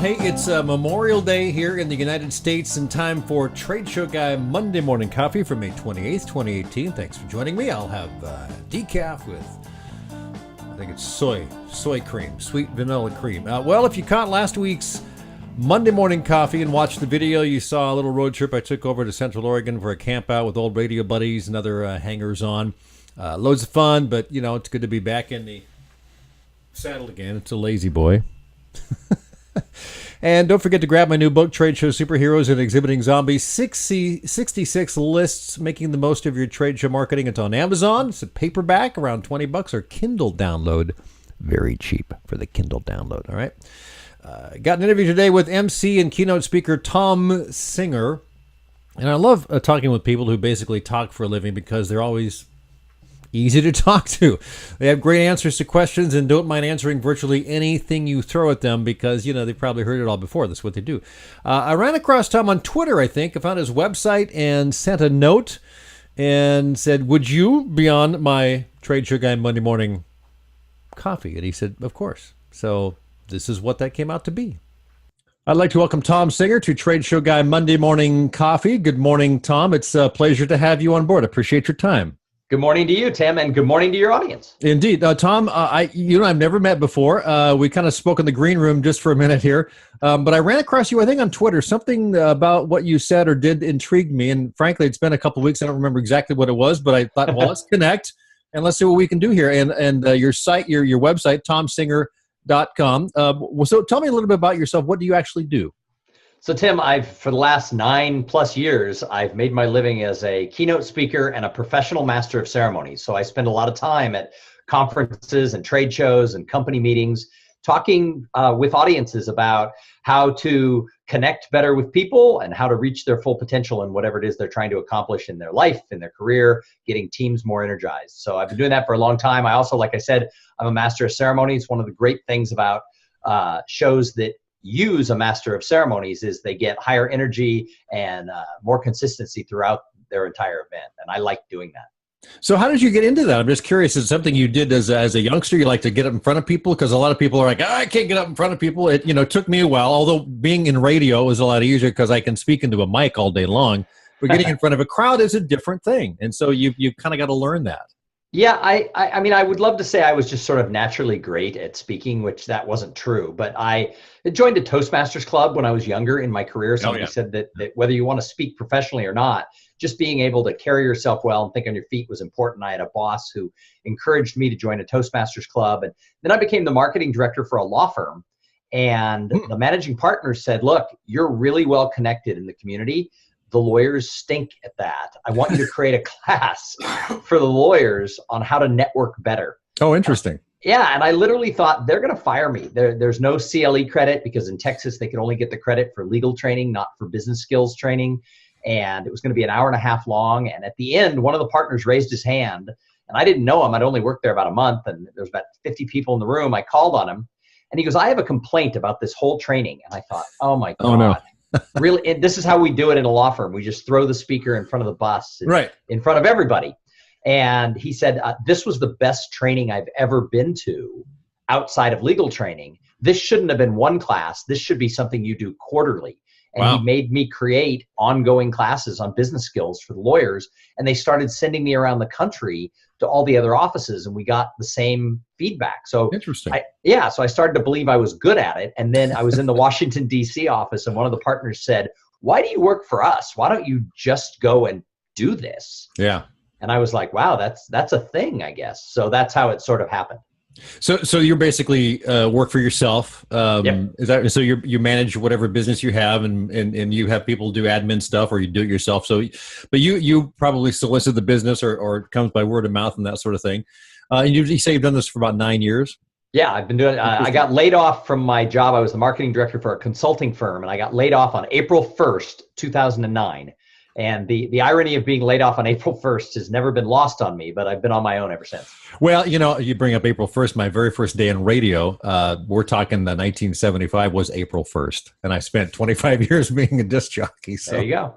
hey, it's Memorial Day here in the United States and time for Trade Show Guy Monday Morning Coffee for May 28th, 2018. Thanks for joining me. I'll have decaf with, I think it's soy cream, sweet vanilla cream. Well, if you caught last week's Monday Morning Coffee and watched the video, you saw a little road trip I took over to Central Oregon for a camp out with old radio buddies and other hangers-on. Loads of fun, but, you know, it's good to be back in the saddle again. It's a lazy boy. And don't forget to grab my new book, Trade Show Superheroes and Exhibiting Zombies, 66 lists making the most of your trade show marketing. It's on Amazon. It's a paperback, around $20, or Kindle download. Very cheap for the Kindle download, all right? Got an interview today with Emcee and Keynote speaker Thom Singer. And I love talking with people who basically talk for a living because they're always easy to talk to. They have great answers to questions and don't mind answering virtually anything you throw at them because, you know, they've probably heard it all before. That's what they do. I ran across Thom on Twitter, I think. I found his website and sent a note and said, would you be on my Trade Show Guy Monday Morning Coffee? And he said, of course. So this is what that came out to be. I'd like to welcome Thom Singer to Trade Show Guy Monday Morning Coffee. Good morning, Thom. It's a pleasure to have you on board. Appreciate your time. Good morning to you, Tim, and good morning to your audience. Indeed. Thom, I've never met before. We kind of spoke in the green room just for a minute here, but I ran across you, I think, on Twitter. Something about what you said or did intrigued me, and frankly, it's been a couple of weeks. I don't remember exactly what it was, but I thought, well, let's connect, and let's see what we can do here. And your site, your website, thomsinger.com. So tell me a little bit about yourself. What do you actually do? So Tim, for the last 9+ years, I've made my living as a keynote speaker and a professional master of ceremonies. So I spend a lot of time at conferences and trade shows and company meetings talking with audiences about how to connect better with people and how to reach their full potential in whatever it is they're trying to accomplish in their life, in their career, getting teams more energized. So I've been doing that for a long time. I also, like I said, I'm a master of ceremonies. One of the great things about shows that use a master of ceremonies is they get higher energy and more consistency throughout their entire event. And I like doing that. So how did you get into that? I'm just curious. Is it something you did as a youngster? You like to get up in front of people? Because a lot of people are like, I can't get up in front of people. It took me a while, although being in radio is a lot easier because I can speak into a mic all day long. But getting in front of a crowd is a different thing. And so you kind of got to learn that. Yeah, I mean, I would love to say I was just sort of naturally great at speaking, which that wasn't true. But I joined a Toastmasters club when I was younger in my career. Somebody said that whether you want to speak professionally or not, just being able to carry yourself well and think on your feet was important. I had a boss who encouraged me to join a Toastmasters club. And then I became the marketing director for a law firm. And the managing partner said, look, you're really well connected in the community. The lawyers stink at that. I want you to create a class for the lawyers on how to network better. Oh, interesting. Yeah, and I literally thought they're going to fire me. There's no CLE credit because in Texas they could only get the credit for legal training, not for business skills training. And it was going to be an hour and a half long. And at the end, one of the partners raised his hand, and I didn't know him. I'd only worked there about a month, and there was about 50 people in the room. I called on him, and he goes, I have a complaint about this whole training. And I thought, oh my God. Oh, no. Really, this is how we do it in a law firm. We just throw the speaker in front of the bus, in front of everybody. And he said, this was the best training I've ever been to outside of legal training. This shouldn't have been one class. This should be something you do quarterly. And He made me create ongoing classes on business skills for the lawyers. And they started sending me around the country to all the other offices, and we got the same feedback. So interesting. So I started to believe I was good at it. And then I was in the Washington, D.C. office, and one of the partners said, why do you work for us? Why don't you just go and do this? Yeah. And I was like, wow, that's a thing, I guess. So that's how it sort of happened. So you're basically work for yourself. Yep. Is that so? You manage whatever business you have, and you have people do admin stuff, or you do it yourself. So, but you probably solicit the business, or it comes by word of mouth and that sort of thing. And you say you've done this for about 9 years. Yeah, I've been doing. I got laid off from my job. I was the marketing director for a consulting firm, and I got laid off on April 1st, 2009. And the irony of being laid off on April 1st has never been lost on me, but I've been on my own ever since. Well, you bring up April 1st, my very first day in radio, we're talking the 1975 was April 1st. And I spent 25 years being a disc jockey. So there you go.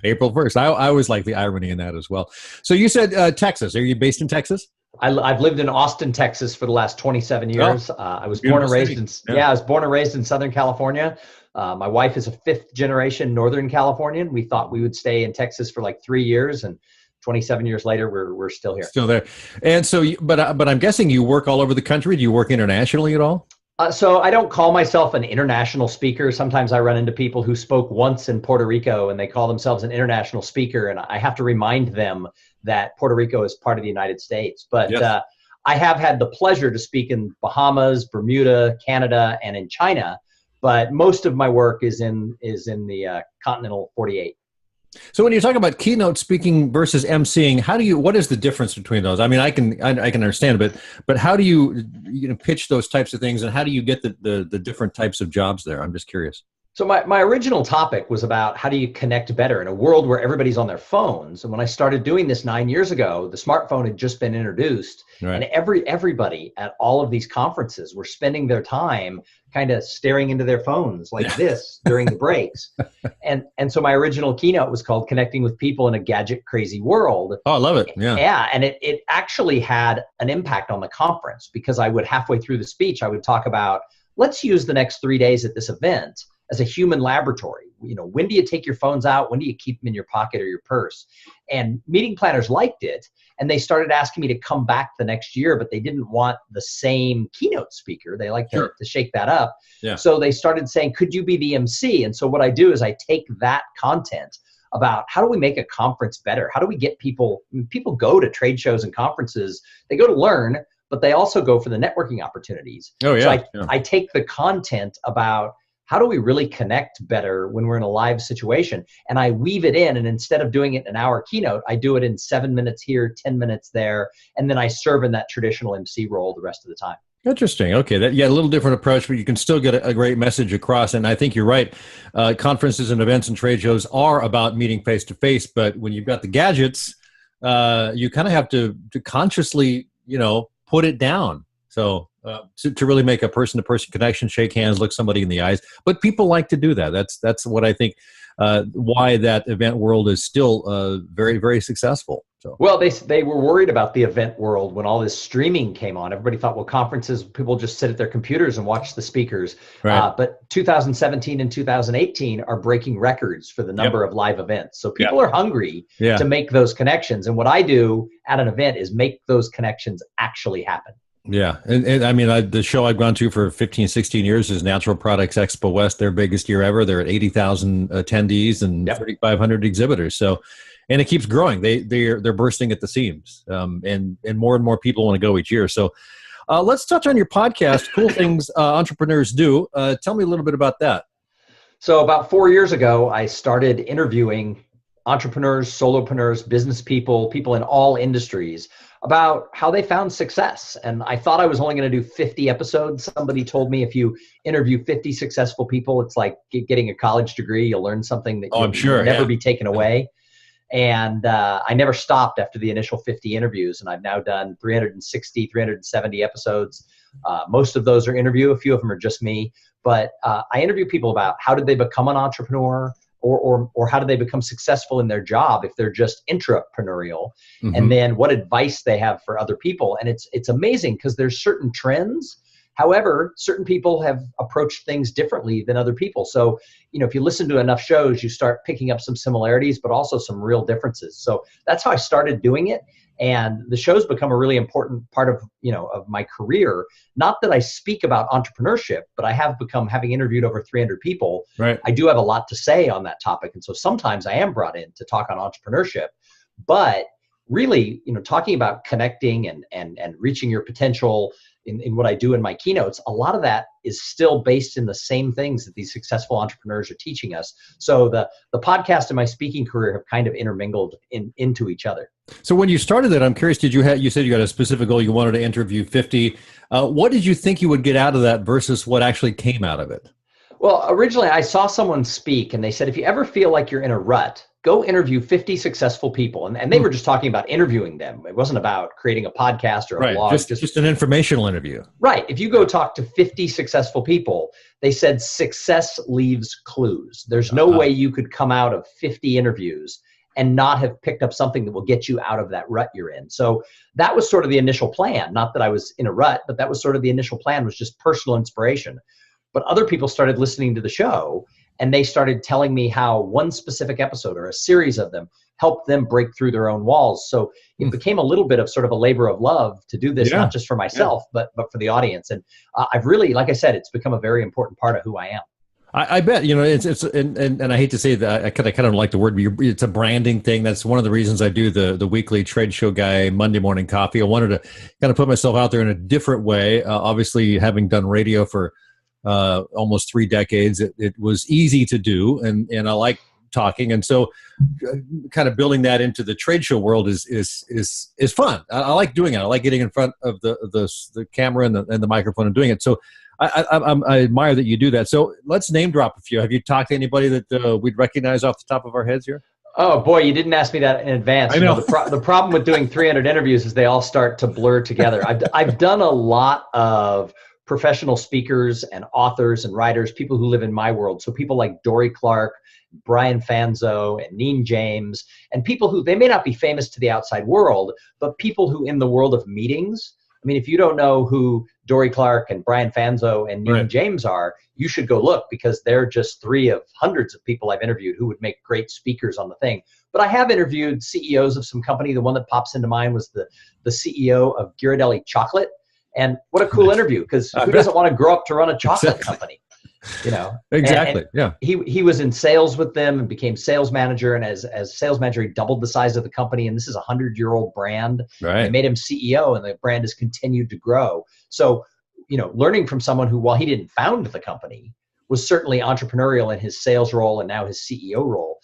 April 1st. I always like the irony in that as well. So you said Texas. Are you based in Texas? I've lived in Austin, Texas for the last 27 years. I was born and raised I was born and raised in Southern California. My wife is a fifth generation Northern Californian. We thought we would stay in Texas for like 3 years, and 27 years later, we're still here. Still there. And so, but I'm guessing you work all over the country. Do you work internationally at all? So I don't call myself an international speaker. Sometimes I run into people who spoke once in Puerto Rico and they call themselves an international speaker. And I have to remind them that Puerto Rico is part of the United States. But yes. I have had the pleasure to speak in Bahamas, Bermuda, Canada, and in China. But most of my work is in the continental 48. So when you talk about keynote speaking versus emceeing, what is the difference between those? I mean, I can understand it, but how do you pitch those types of things, and how do you get the different types of jobs there? I'm just curious. So my original topic was about how do you connect better in a world where everybody's on their phones. And when I started doing this 9 years ago, the smartphone had just been introduced, right. And everybody at all of these conferences were spending their time kind of staring into their phones like this during the breaks. And so my original keynote was called Connecting with People in a Gadget Crazy World. Oh, I love it. Yeah. Yeah. And it actually had an impact on the conference, because I would, halfway through the speech, I would talk about, let's use the next 3 days at this event as a human laboratory. When do you take your phones out? When do you keep them in your pocket or your purse? And meeting planners liked it. And they started asking me to come back the next year, but they didn't want the same keynote speaker. They like to shake that up. Yeah. So they started saying, could you be the MC? And so what I do is I take that content about how do we make a conference better? How do we get people go to trade shows and conferences, they go to learn, but they also go for the networking opportunities. Oh, yeah. So I take the content about how do we really connect better when we're in a live situation, and I weave it in, and instead of doing it in an hour keynote, I do it in 7 minutes here, 10 minutes there, and then I serve in that traditional MC role the rest of the time. Interesting. Okay. A little different approach, but you can still get a great message across. And I think you're right. Conferences and events and trade shows are about meeting face to face, but when you've got the gadgets, you kind of have to consciously, put it down. So to really make a person-to-person connection, shake hands, look somebody in the eyes. But people like to do that. That's what I think why that event world is still very, very successful. So. Well, they were worried about the event world when all this streaming came on. Everybody thought, well, conferences, people just sit at their computers and watch the speakers. Right. But 2017 and 2018 are breaking records for the number of live events. So people are hungry to make those connections. And what I do at an event is make those connections actually happen. Yeah. And I mean, the show I've gone to for 15, 16 years is Natural Products Expo West, their biggest year ever. They're at 80,000 attendees and 3,500 exhibitors. So, and it keeps growing. They're bursting at the seams, and more people want to go each year. So let's touch on your podcast, Cool Things Entrepreneurs Do. Tell me a little bit about that. So about 4 years ago, I started interviewing entrepreneurs, solopreneurs, business people in all industries about how they found success. And I thought I was only going to do 50 episodes. Somebody told me if you interview 50 successful people, it's like getting a college degree. You'll learn something that you'll never be taken away. And I never stopped after the initial 50 interviews. And I've now done 360, 370 episodes. Most of those are interview. A few of them are just me. But I interview people about how did they become an entrepreneur, or how do they become successful in their job if they're just intrapreneurial, and then what advice they have for other people. And it's amazing because there's certain trends. However, certain people have approached things differently than other people. So, if you listen to enough shows, you start picking up some similarities, but also some real differences. So that's how I started doing it. And the show's become a really important part of my career. Not that I speak about entrepreneurship, but I have become, having interviewed over 300 people, right. I do have a lot to say on that topic. And so sometimes I am brought in to talk on entrepreneurship, but really, talking about connecting and reaching your potential in what I do in my keynotes, a lot of that is still based in the same things that these successful entrepreneurs are teaching us. So the podcast and my speaking career have kind of intermingled into each other. So when you started that, I'm curious, you said you got a specific goal, you wanted to interview 50. What did you think you would get out of that versus what actually came out of it? Well, originally I saw someone speak and they said, if you ever feel like you're in a rut, go interview 50 successful people. And they were just talking about interviewing them. It wasn't about creating a podcast or a blog. Just an informational interview. Right. If you go talk to 50 successful people, they said success leaves clues. There's no way you could come out of 50 interviews and not have picked up something that will get you out of that rut you're in. So that was sort of the initial plan. Not that I was in a rut, but that was sort of the initial plan, was just personal inspiration. But other people started listening to the show, and they started telling me how one specific episode or a series of them helped them break through their own walls. So it became a little bit of sort of a labor of love to do this, not just for myself, but for the audience. And I've really, like I said, it's become a very important part of who I am. I bet, and I hate to say that, I kind of don't like the word, but it's a branding thing. That's one of the reasons I do the weekly Trade Show Guy Monday Morning Coffee. I wanted to kind of put myself out there in a different way. Obviously, having done radio for almost 3 decades, it was easy to do, and I like talking, and so kind of building that into the trade show world is fun. I like doing it. I like getting in front of the camera and the microphone and doing it. So I admire that you do that. So let's name drop a few. Have you talked to anybody that we'd recognize off the top of our heads here? Oh boy, you didn't ask me that in advance. I know. The problem with doing 300 interviews is they all start to blur together. I've done a lot of professional speakers and authors and writers, people who live in my world. So people like Dory Clark, Brian Fanzo, and Neen James, and people who, they may not be famous to the outside world, but people who in the world of meetings, I mean, if you don't know who Dory Clark and Brian Fanzo and Neen James are, you should go look, because they're just 3 of hundreds of people I've interviewed who would make great speakers on the thing. But I have interviewed CEOs of some company. The one that pops into mind was the CEO of Ghirardelli Chocolate. And what a cool interview, because who doesn't want to grow up to run a chocolate company? Exactly. And he was in sales with them and became sales manager, and as sales manager he doubled the size of the company, and this is a 100-year-old brand. They made him CEO, and the brand has continued to grow. So learning from someone who, while he didn't found the company, was certainly entrepreneurial in his sales role and now his CEO role,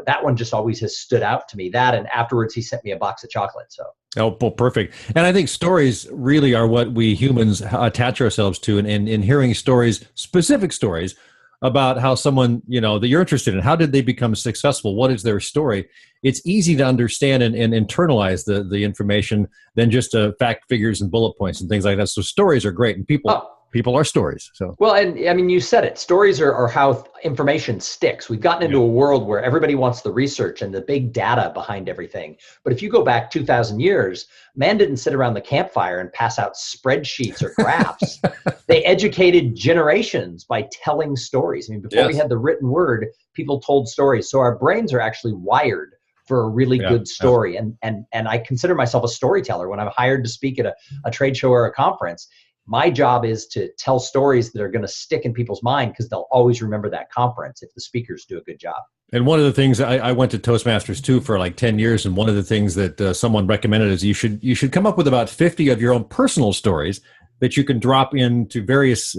that one just always has stood out to me. That, and afterwards he sent me a box of chocolate. So well, perfect. And I think stories really are what we humans attach ourselves to, and in hearing stories, specific stories about how someone, that you're interested in, how did they become successful? What is their story? It's easy to understand and internalize the information than just fact, figures, and bullet points and things like that. So stories are great, and people are stories. So well, and I mean, you said it. Stories are how information sticks. We've gotten into a world where everybody wants the research and the big data behind everything. But if you go back 2,000 years, man didn't sit around the campfire and pass out spreadsheets or graphs. They educated generations by telling stories. I mean, before we had the written word, people told stories. So our brains are actually wired for a really good story. And I consider myself a storyteller. When I'm hired to speak at a trade show or a conference, my job is to tell stories that are going to stick in people's mind, because they'll always remember that conference if the speakers do a good job. And one of the things, I went to Toastmasters too for like 10 years, and one of the things that someone recommended is you should come up with about 50 of your own personal stories that you can drop into various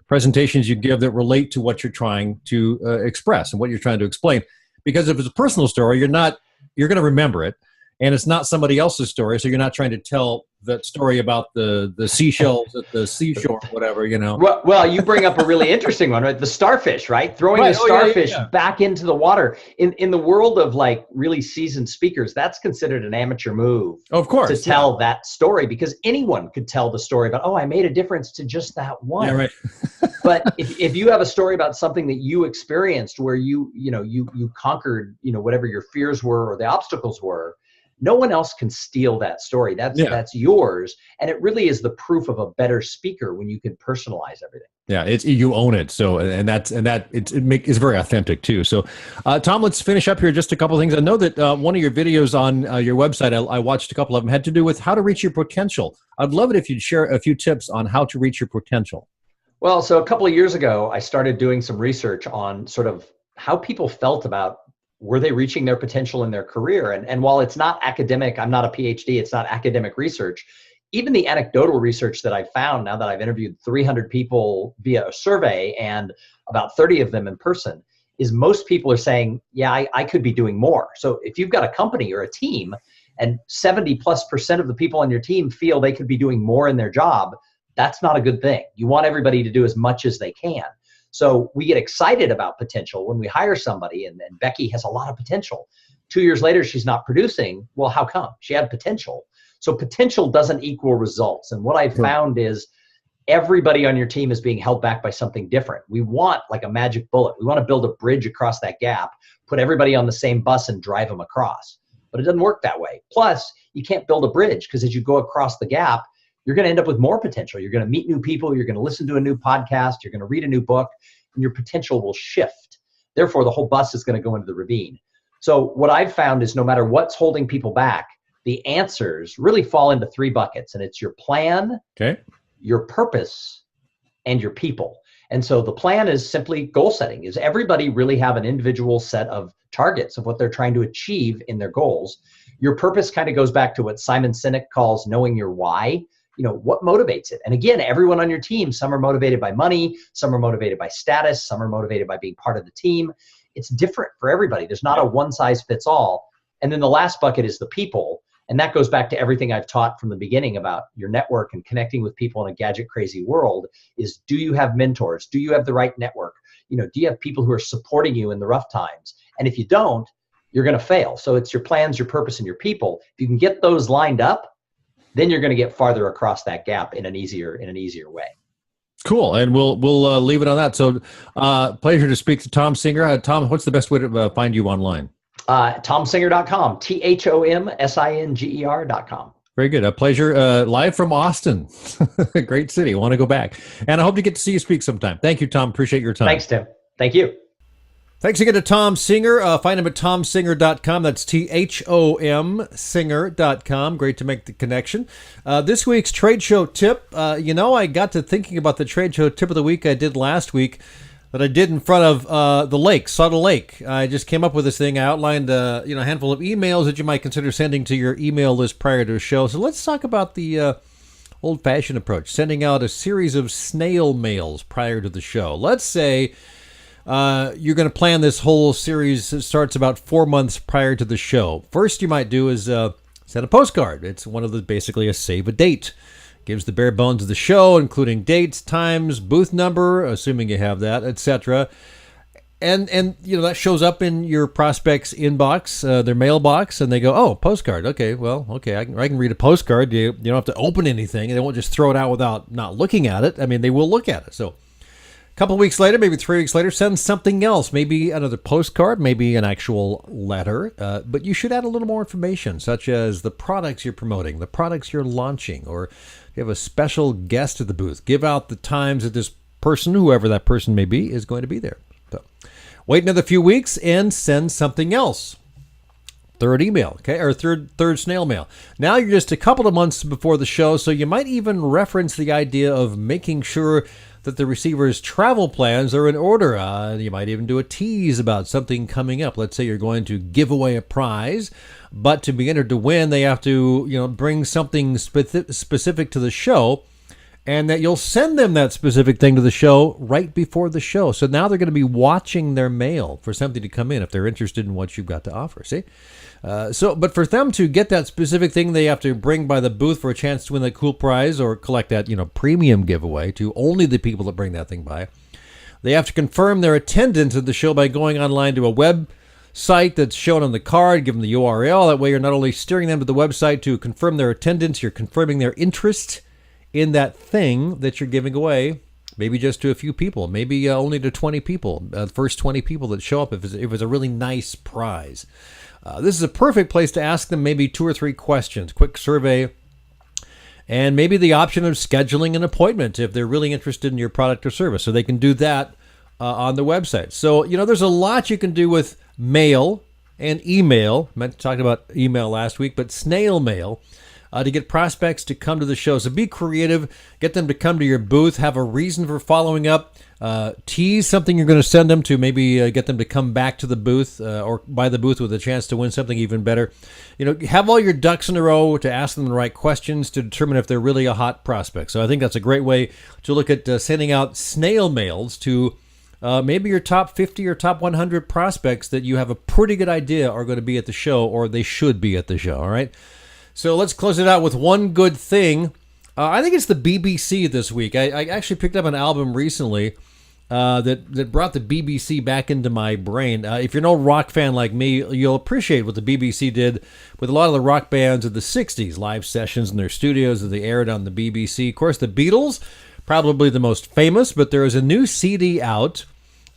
presentations you give that relate to what you're trying to express and what you're trying to explain. Because if it's a personal story, you're going to remember it. And it's not somebody else's story, so you're not trying to tell that story about the seashells at the seashore, or whatever, Well, you bring up a really interesting one, right? The starfish, right? Throwing the starfish back into the water. In the world of like really seasoned speakers, that's considered an amateur move. Of course, to tell that story, because anyone could tell the story about, I made a difference to just that one. Yeah, right. But if you have a story about something that you experienced where you conquered, whatever your fears were or the obstacles were, no one else can steal that story. That's yours, and it really is the proof of a better speaker when you can personalize everything. Yeah, you own it. So it's very authentic too. So, Thom, let's finish up here. Just a couple of things. I know that one of your videos on your website, I watched a couple of them, had to do with how to reach your potential. I'd love it if you'd share a few tips on how to reach your potential. Well, so a couple of years ago, I started doing some research on sort of how people felt about, were they reaching their potential in their career? And while it's not academic, I'm not a PhD, it's not academic research, even the anecdotal research that I found now that I've interviewed 300 people via a survey and about 30 of them in person, is most people are saying, I could be doing more. So if you've got a company or a team and 70+% of the people on your team feel they could be doing more in their job, that's not a good thing. You want everybody to do as much as they can. So we get excited about potential when we hire somebody, and Becky has a lot of potential. 2 years later, she's not producing. Well, how come? She had potential. So potential doesn't equal results. And what I've found is everybody on your team is being held back by something different. We want like a magic bullet. We want to build a bridge across that gap, put everybody on the same bus and drive them across. But it doesn't work that way. Plus, you can't build a bridge because as you go across the gap, you're going to end up with more potential. You're going to meet new people. You're going to listen to a new podcast. You're going to read a new book, and your potential will shift. Therefore, the whole bus is going to go into the ravine. So what I've found is no matter what's holding people back, the answers really fall into 3 buckets, and it's your plan, Okay. your purpose, and your people. And so the plan is simply goal setting. Is everybody really have an individual set of targets of what they're trying to achieve in their goals? Your purpose kind of goes back to what Simon Sinek calls knowing your why. You know, what motivates it? And again, everyone on your team, some are motivated by money, some are motivated by status, some are motivated by being part of the team. It's different for everybody. There's not a one size fits all. And then the last bucket is the people. And that goes back to everything I've taught from the beginning about your network and connecting with people in a gadget crazy world is, do you have mentors? Do you have the right network? You know, do you have people who are supporting you in the rough times? And if you don't, you're going to fail. So it's your plans, your purpose, and your people. If you can get those lined up, then you're going to get farther across that gap in an easier way. Cool. And we'll leave it on that. So pleasure to speak to Thom Singer. Thom, what's the best way to find you online? ThomSinger.com, ThomSinger.com. Very good. A pleasure. Live from Austin. Great city. I want to go back. And I hope to get to see you speak sometime. Thank you, Thom. Appreciate your time. Thanks, Tim. Thank you. Thanks again to Thom Singer. Find him at ThomSinger.com. That's ThomSinger.com. Great to make the connection. This week's trade show tip. I got to thinking about the trade show tip of the week I did last week that I did in front of the lake, Subtle Lake. I just came up with this thing. I outlined a handful of emails that you might consider sending to your email list prior to a show. So let's talk about the old-fashioned approach, sending out a series of snail mails prior to the show. Let's say you're going to plan this whole series that starts about 4 months prior to the show. First you might do is send a postcard. It's one of the basically a save a date. Gives the bare bones of the show, including dates, times, booth number, assuming you have that, etc. And that shows up in your prospects' inbox, their mailbox, and they go, "Oh, postcard. Okay, well, okay, I can read a postcard. You don't have to open anything. They won't just throw it out without not looking at it. I mean, they will look at it." So a couple weeks later, maybe 3 weeks later, send something else, maybe another postcard, maybe an actual letter, but you should add a little more information, such as the products you're promoting, the products you're launching, or you have a special guest at the booth. Give out the times that this person, whoever that person may be, is going to be there. So wait another few weeks and send something else. Third email, okay, or third snail mail. Now you're just a couple of months before the show, so you might even reference the idea of making sure that the receiver's travel plans are in order. You might even do a tease about something coming up. Let's say you're going to give away a prize, but to be entered to win, they have to, bring something specific to the show, and that you'll send them that specific thing to the show right before the show. So now they're going to be watching their mail for something to come in if they're interested in what you've got to offer. See? But for them to get that specific thing, they have to bring by the booth for a chance to win that cool prize or collect that, premium giveaway to only the people that bring that thing by. They have to confirm their attendance at the show by going online to a website that's shown on the card, give them the URL. That way you're not only steering them to the website to confirm their attendance, you're confirming their interest in that thing that you're giving away, maybe just to a few people, maybe only to 20 people, the first 20 people that show up if it's a really nice prize. This is a perfect place to ask them maybe 2 or 3 questions, quick survey, and maybe the option of scheduling an appointment if they're really interested in your product or service. So they can do that on the website. So, there's a lot you can do with mail and email. I meant to talk about email last week, but snail mail to get prospects to come to the show. So be creative, get them to come to your booth, have a reason for following up, tease something you're going to send them to, maybe get them to come back to the booth or by the booth with a chance to win something even better. Have all your ducks in a row to ask them the right questions to determine if they're really a hot prospect. So I think that's a great way to look at sending out snail mails to maybe your top 50 or top 100 prospects that you have a pretty good idea are going to be at the show, or they should be at the show, all right? So let's close it out with one good thing. I think it's the BBC this week. I actually picked up an album recently that brought the BBC back into my brain. If you're no rock fan like me, you'll appreciate what the BBC did with a lot of the rock bands of the 60s, live sessions in their studios that they aired on the BBC. Of course, the Beatles probably the most famous, but there is a new CD out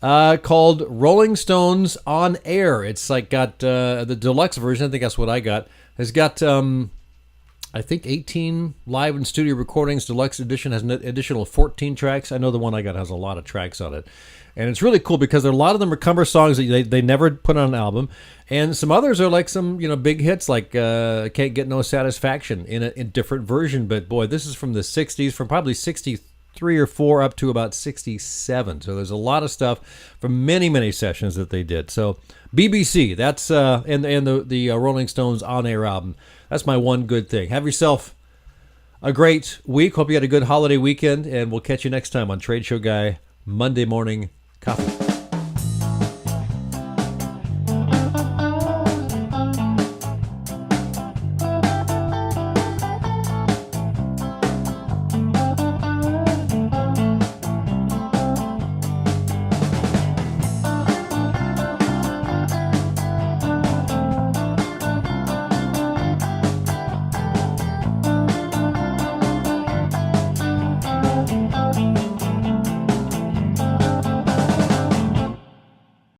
called Rolling Stones On Air. It's like got the deluxe version. I think that's what I got. Has got I think 18 live and studio recordings. Deluxe edition has an additional 14 tracks. I know the one I got has a lot of tracks on it. And it's really cool because a lot of them are cover songs that they never put on an album. And some others are like some, big hits like Can't Get No Satisfaction in a different version. But boy, this is from the 60s, from probably 63 or 4 up to about 67. So there's a lot of stuff from many, many sessions that they did. So BBC, that's and the Rolling Stones On Air album. That's my one good thing. Have yourself a great week. Hope you had a good holiday weekend, and we'll catch you next time on Trade Show Guy Monday Morning Coffee.